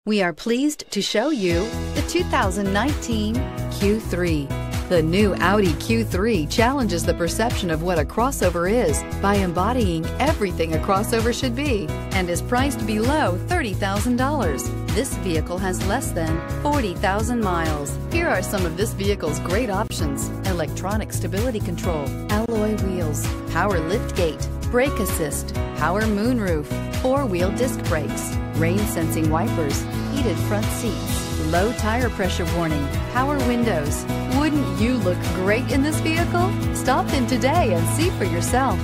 We are pleased to show you the 2019 Q3. The new Audi Q3 challenges the perception of what a crossover is by embodying everything a crossover should be and is priced below $30,000. This vehicle has less than 40,000 miles. Here are some of this vehicle's great options: electronic stability control, alloy wheels, power liftgate, brake assist, power moonroof, four-wheel disc brakes, rain sensing wipers, heated front seats, low tire pressure warning, power windows. Wouldn't you look great in this vehicle? Stop in today and see for yourself.